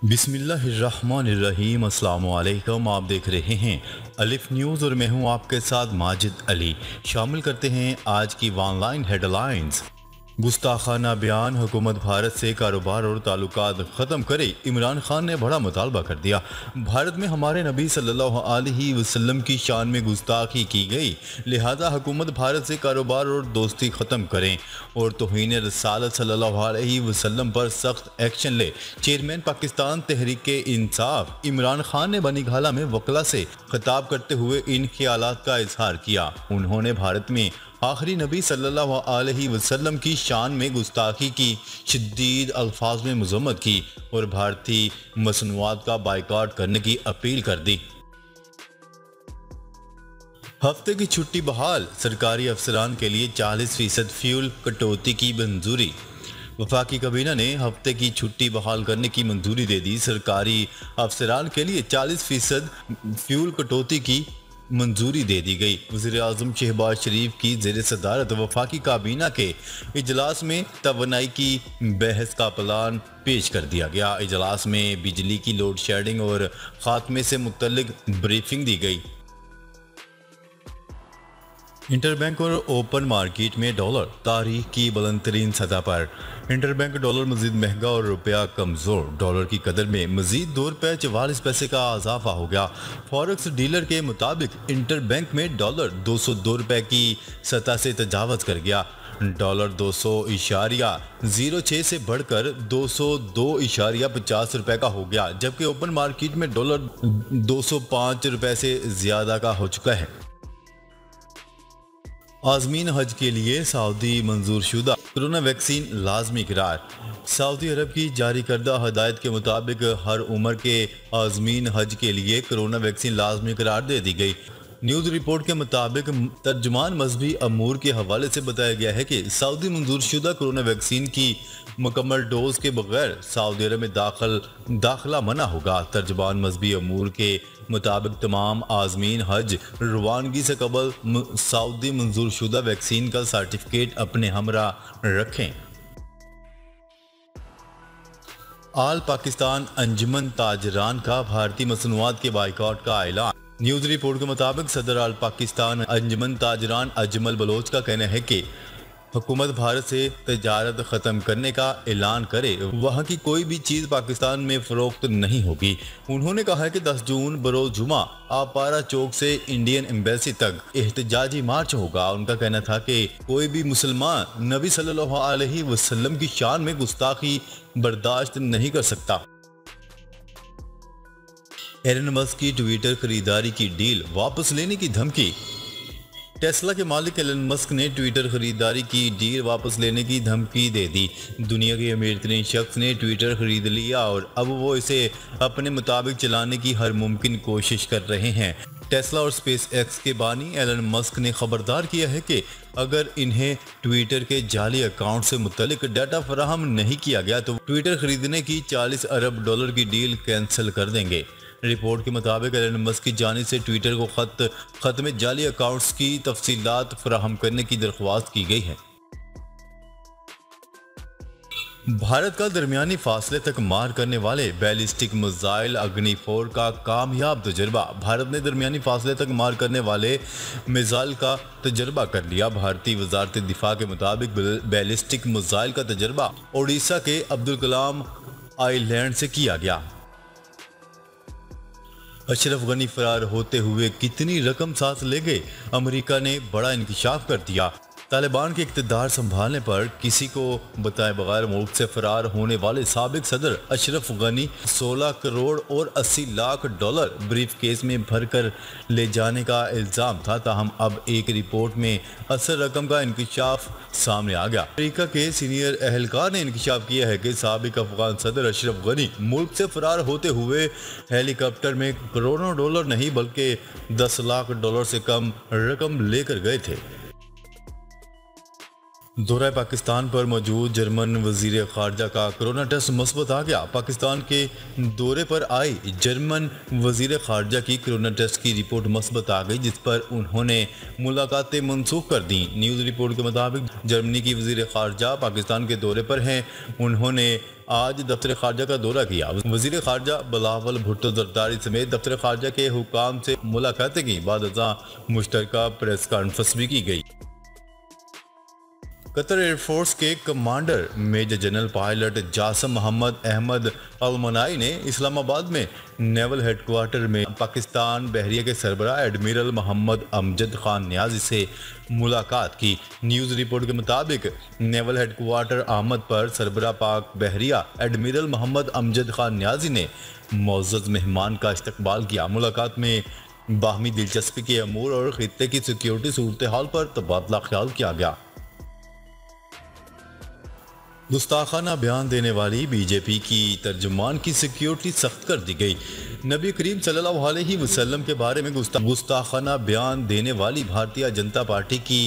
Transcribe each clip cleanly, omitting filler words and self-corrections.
बिस्मिल्लाहिर्रहमानिर्रहीम। अस्सलाम वालेकुम। आप देख रहे हैं अलिफ न्यूज़ और मैं हूं आपके साथ माजिद अली। शामिल करते हैं आज की ऑनलाइन हेडलाइंस। गुस्ताखाना बयान, हुकूमत भारत से कारोबार और ताल्लुकात ख़त्म करे, इमरान खान ने बड़ा मुतालबा कर दिया। भारत में हमारे नबी सल्लल्लाहु अलैहि वसल्लम की शान में गुस्ताखी की गई, लिहाजा हुकूमत भारत से कारोबार और दोस्ती ख़त्म करें और तौहीन रसालत सल्लल्लाहु अलैहि वसल्लम पर सख्त एक्शन ले। चेयरमैन पाकिस्तान तहरीक इंसाफ इमरान खान ने बनी घाला में वकला से खिताब करते हुए इन ख्यालात का इजहार किया। उन्होंने भारत में आखिरी नबी सल्लल्लाहु अलैहि वसल्लम की शान में गुस्ताखी की शदीद अल्फाज में मजम्मत की और भारतीय मसनूआत का बाइकआउट करने की अपील कर दी। हफ्ते की छुट्टी बहाल, सरकारी अफसरान के लिए 40% फ्यूल कटौती की मंजूरी। वफाकी काबीना ने हफ्ते की छुट्टी बहाल करने की मंजूरी दे दी। सरकारी अफसरान के लिए 40% फ्यूल कटौती की मंजूरी दे दी गई। वज़ीर आज़म शहबाज शरीफ की ज़ेर सदारत वफाकी काबीना के इजलास में तवानाई की बहस का प्लान पेश कर दिया गया। इजलास में बिजली की लोड शेडिंग और खात्मे से मुतल्लिक ब्रीफिंग दी गई। इंटरबैंक और ओपन मार्केट में डॉलर तारीख की बुलंद तरीन सतह पर। इंटरबैंक डॉलर मजीद महंगा और रुपया कमज़ोर। डॉलर की कदर में मजीद ₹2.44 का इजाफा हो गया। फॉरेक्स डीलर के मुताबिक इंटरबैंक में डॉलर ₹202 की सतह से तजावज़ कर गया। डॉलर 200.06 से बढ़कर ₹202.50 का हो गया, जबकि ओपन मार्केट में डॉलर ₹205 से ज़्यादा का हो चुका है। आज़मीन हज के लिए सऊदी मंजूर शुदा कोरोना वैक्सीन लाजमी करार। सऊदी अरब की जारी करदा हदायत के मुताबिक हर उम्र के आज़मीन हज के लिए कोरोना वैक्सीन लाजमी करार दे दी गई। न्यूज़ रिपोर्ट के मुताबिक तर्जुमान मजहबी अमूर के हवाले से बताया गया है कि सऊदी मंजूर शुदा कोरोना वैक्सीन की मुकम्मल डोज के बगैर सऊदी अरब में दाखिला मना होगा। तर्जुमान मजहबी अमूर के मुताबिक तमाम आज़मीन हज रवानगी से कबल सऊदी मंजूर शुदा वैक्सीन का सर्टिफिकेट अपने हमरा रखें। आल पाकिस्तान अंजुमन ताजरान का भारतीय मसनूआत के बाइकआउट का ऐलान। न्यूज़ रिपोर्ट के मुताबिक सदर आल पाकिस्तान अंजुमन ताजरान अजमल बलोच का कहना है कि हुकूमत भारत से तजारत ख़त्म करने का ऐलान करे, वहाँ की कोई भी चीज़ पाकिस्तान में फ़रोख्त नहीं होगी। उन्होंने कहा है कि 10 जून बरोज़ जुमा आपारा चौक से इंडियन एम्बेसी तक एहतजाजी मार्च होगा। उनका कहना था कि कोई भी मुसलमान नबी सल्लल्लाहु अलैहि वसल्लम की शान में गुस्ताखी बर्दाश्त नहीं कर सकता। एलन मस्क की ट्विटर खरीदारी की डील वापस लेने की धमकी। टेस्ला के मालिक एलन मस्क ने ट्विटर खरीदारी की डील वापस लेने की धमकी दे दी। दुनिया के अमीर तरीन शख्स ने ट्विटर खरीद लिया और अब वो इसे अपने मुताबिक चलाने की हर मुमकिन कोशिश कर रहे हैं। टेस्ला और स्पेस एक्स के बानी एलन मस्क ने खबरदार किया है कि अगर इन्हें ट्विटर के जाली अकाउंट से मुतल्लिक डाटा फराहम नहीं किया गया तो ट्विटर खरीदने की $40 अरब की डील कैंसिल कर देंगे। रिपोर्ट के मुताबिक एलन मस्क की जानिब से ट्विटर को खत में जाली अकाउंट्स की तफसीलात फराहम करने की दरख्वास्त की गई है। भारत का दरमियानी फासले तक मार करने वाले बैलिस्टिक मिसाइल अग्नि 4 का कामयाब तजर्बा। भारत ने दरमियानी फासले तक मार करने वाले मिसाइल का तजर्बा कर लिया। भारतीय वजारत दिफा के मुताबिक बैलिस्टिक मिसाइल का तजर्बा ओडिशा के अब्दुल कलाम आइलैंड से किया गया। अशरफ गनी फरार होते हुए कितनी रकम साथ ले गए, अमेरिका ने बड़ा इंकशाफ कर दिया। तालिबान के इक़्तिदार संभालने पर किसी को बताए बगैर मुल्क से फरार होने वाले साबिक सदर अशरफ गनी 16 करोड़ और 80 लाख डॉलर ब्रीफ केस में भरकर ले जाने का इल्ज़ाम था। ताहम अब एक रिपोर्ट में असल रकम का इंकशाफ सामने आ गया। अमेरिका के सीनियर एहलकार ने इंकशाफ किया है कि साबिक अफगान सदर अशरफ गनी मुल्क से फरार होते हुए हेलीकॉप्टर में करोड़ों डॉलर नहीं बल्कि 10 लाख डॉलर से कम रकम लेकर गए थे। दौरा पाकिस्तान पर मौजूद जर्मन वजीर खारजा का कोरोना टेस्ट मुस्बत आ गया। पाकिस्तान के दौरे पर आई जर्मन वजीर खारजा की कोरोना टेस्ट की रिपोर्ट मुस्बत आ गई, जिस पर उन्होंने मुलाकातें मनसूख कर दी। न्यूज़ रिपोर्ट के मुताबिक जर्मनी की वजीर खारजा पाकिस्तान के दौरे पर हैं। उन्होंने आज दफ्तर खारजा का दौरा किया। वजीर खारजा बिलावल भुट्टो जरदारी समेत दफ्तर खारजा के हुकाम से मुलाकातें की। बाद मुश्तरका प्रेस कॉन्फ्रेंस भी की गई। कतर एयरफोर्स के commander major general pilot जासम Mohammad Ahmad alumni ने इस्लामाबाद में नेवल हेडक्वार्टर में पाकिस्तान बहरिया के सरबराह एडमिरल मोहम्मद अमजद खान न्याजी से मुलाकात की। न्यूज़ रिपोर्ट के मुताबिक नेवल हेडक्वार्टर आमद पर सरबराह पाक बहरिया एडमिरल मोहम्मद अमजद खान न्याजी ने मुअज़्ज़ज़ मेहमान का इस्तकबाल किया। मुलाकात में बाहमी दिलचस्पी के अमूर और खित्ते की सिक्योरिटी सूरत हाल पर तबादला ख्याल किया गया। गुस्ताखाना बयान देने वाली बीजेपी की तर्जुमान की सिक्योरिटी सख्त कर दी गई। नबी करीम सल्लल्लाहु अलैहि वसल्लम के बारे में गुस्ताखाना बयान देने वाली भारतीय जनता पार्टी की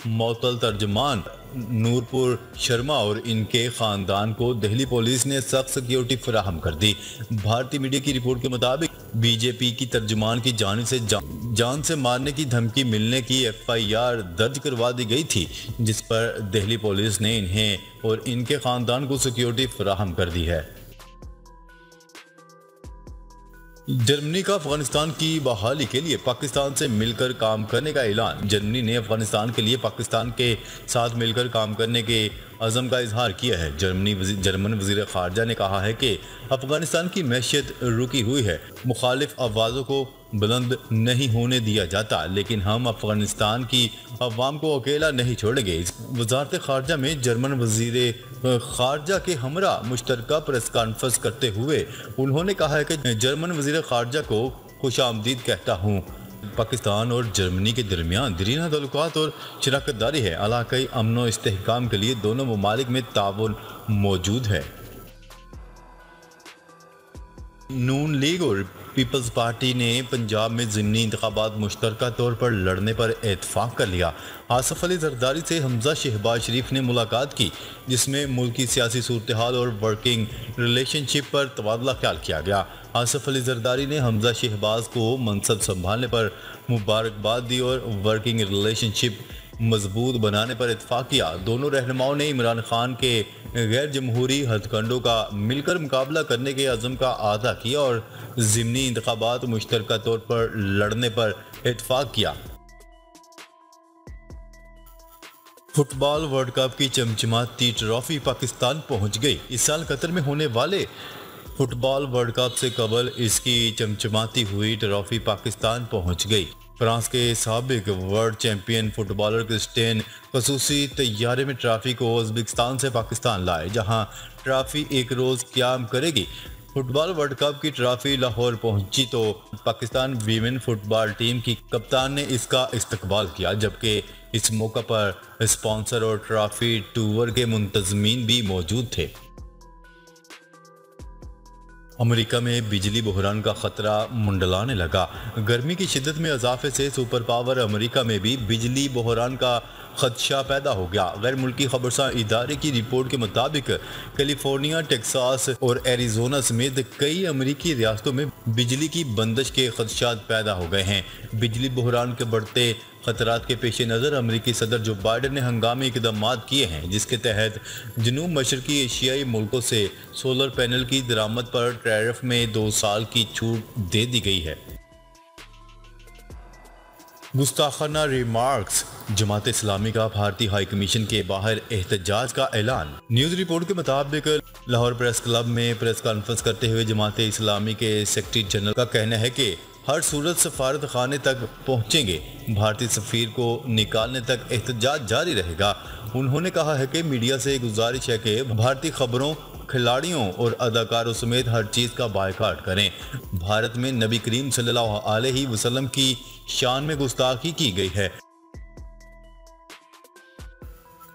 मअतल तर्जुमान नूरपुर शर्मा और इनके ख़ानदान को दिल्ली पुलिस ने सख्त सिक्योरिटी फराहम कर दी। भारतीय मीडिया की रिपोर्ट के मुताबिक बीजेपी की तर्जुमान की जानिब से जान से मारने की धमकी मिलने की FIR दर्ज करवा दी गई थी, जिस पर दिल्ली पुलिस ने इन्हें और इनके ख़ानदान को सिक्योरिटी फराहम कर दी है। जर्मनी का अफगानिस्तान की बहाली के लिए पाकिस्तान से मिलकर काम करने का ऐलान। जर्मनी ने अफगानिस्तान के लिए पाकिस्तान के साथ मिलकर काम करने के अज़म का इजहार किया है। जर्मन वज़ीर ख़ारजा ने कहा है कि अफगानिस्तान की मैशियत रुकी हुई है, मुखालिफ आवाज़ों को बुलंद नहीं होने दिया जाता, लेकिन हम अफगानिस्तान की अवाम को अकेला नहीं छोड़ेंगे। वज़ारत ख़ारजा में जर्मन वज़ीर ख़ारजा के हमरा मुश्तरका प्रेस कॉन्फ्रेंस करते हुए उन्होंने कहा है कि जर्मन वज़ीर ख़ारजा को खुशामदीद कहता हूँ। पाकिस्तान और जर्मनी के दरमियान दरीना ताल्लुकात और शराकतदारी है। इलाकाई अमन व इस्तेहकाम के लिए दोनों ममालिक में ताउन मौजूद है। नून लीग और पीपल्स पार्टी ने पंजाब में ज़िमनी इंतखाबात मुश्तरका तौर पर लड़ने पर इत्फाक कर लिया। आसिफ अली जरदारी से हमजा शहबाज शरीफ ने मुलाकात की, जिसमें मुल्क की सियासी सूरत हाल और वर्किंग रिलेशनशिप पर तबादला ख्याल किया गया। आसिफ अली जरदारी ने हमजा शहबाज को मनसब संभालने पर मुबारकबाद दी और वर्किंग रिलेशनशिप मजबूत बनाने पर इत्फाक किया। दोनों रहनुमाओं ने इमरान खान के गैर जमहूरी हथकंडों का मिलकर मुकाबला करने के अज़म का अदा किया और ज़िमनी इंतखाबात मुश्तरका तौर पर लड़ने पर इत्फाक किया। फुटबॉल वर्ल्ड कप की चमचमाती ट्रॉफी पाकिस्तान पहुंच गई। इस साल कतर में होने वाले फुटबॉल वर्ल्ड कप से कबल इसकी चमचमाती हुई ट्रॉफी पाकिस्तान पहुंच गई। फ्रांस के साबिक वर्ल्ड चैंपियन फुटबॉलर क्रिस्टियन खसूसी तैयारे में ट्रॉफी को उज़्बेकिस्तान से पाकिस्तान लाए, जहां ट्रॉफी एक रोज़ क़याम करेगी। फुटबॉल वर्ल्ड कप की ट्रॉफी लाहौर पहुंची तो पाकिस्तान वीमेन फुटबॉल टीम की कप्तान ने इसका इस्तकबाल किया, जबकि इस मौका पर स्पॉन्सर और ट्रॉफी टूर के मुंतज़मीन भी मौजूद थे। अमेरिका में बिजली बहरान का खतरा मुंडलाने लगा। गर्मी की शिद्दत में इजाफे से सुपर पावर अमेरिका में भी बिजली बहरान का खदशा पैदा हो गया। गैर मुल्की खबरसां इदारे की रिपोर्ट के मुताबिक कैलिफोर्निया, टेक्सास और एरिजोना समेत कई अमेरिकी रियासतों में बिजली की बंदिश के खदशात पैदा हो गए हैं। बिजली बहरान के बढ़ते खतरात के पेश नज़र अमेरिकी सदर जो बाइडन ने हंगामी इकदाम किए हैं, जिसके तहत जनूब मशरकी एशियाई मुल्कों से सोलर पैनल की दरामद पर टैरिफ में 2 साल की छूट दे दी गई है। गुस्ताखाना रिमार्क्स, जमात इस्लामी का भारतीय हाई कमीशन के बाहर एहतजाज का ऐलान। न्यूज़ रिपोर्ट के मुताबिक लाहौर प्रेस क्लब में प्रेस कॉन्फ्रेंस करते हुए जमात इस्लामी के सेक्रेटरी जनरल का कहना है कि हर सूरत सफारत खाने तक पहुंचेंगे, भारतीय सफीर को निकालने तक एहतजाज जारी रहेगा। उन्होंने कहा है कि मीडिया से गुजारिश है कि भारतीय खबरों, खिलाड़ियों और अदाकारों समेत हर चीज़ का बायकाट करें। भारत में नबी करीम सल्लल्लाहु अलैहि वसल्लम की शान में गुस्ताखी की गई है।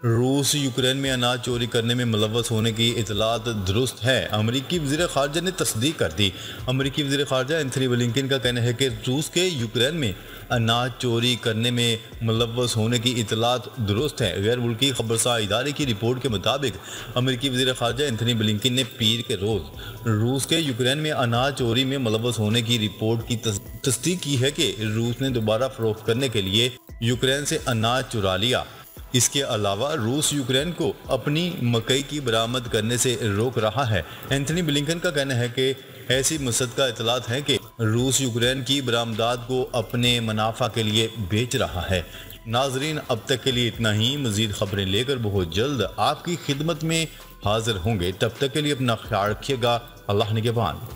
रूस यूक्रेन में अनाज चोरी करने में मुलव्वस होने की इतलात दुरुस्त है, अमरीकी वज़ीर ख़ारजा ने तस्दीक कर दी। अमरीकी वज़ीर ख़ारजा एंथनी ब्लिंकन का कहना है कि रूस के यूक्रेन में अनाज चोरी करने में मुलव्वस होने की इतलात दुरुस्त है। गैर मुल्की खबरसार इदारे की रिपोर्ट के मुताबिक अमेरिकी वज़ीर ख़ारजा एंथनी ब्लिंकन ने पीर के रोज़ रूस के यूक्रेन में अनाज चोरी में मुलव्वस होने की रिपोर्ट की तस्दीक की है कि रूस ने दोबारा फरोख्त करने के लिए यूक्रेन से अनाज चुरा लिया। इसके अलावा रूस यूक्रेन को अपनी मकई की बरामद करने से रोक रहा है। एंथनी ब्लिंकन का कहना है कि ऐसी मुसद्दका इतलात हैं कि रूस यूक्रेन की बरामदात को अपने मुनाफा के लिए बेच रहा है। नाजरीन, अब तक के लिए इतना ही। मज़ीद खबरें लेकर बहुत जल्द आपकी खिदमत में हाजिर होंगे। तब तक के लिए अपना ख्याल रखिएगा। अल्लाह निगहबान।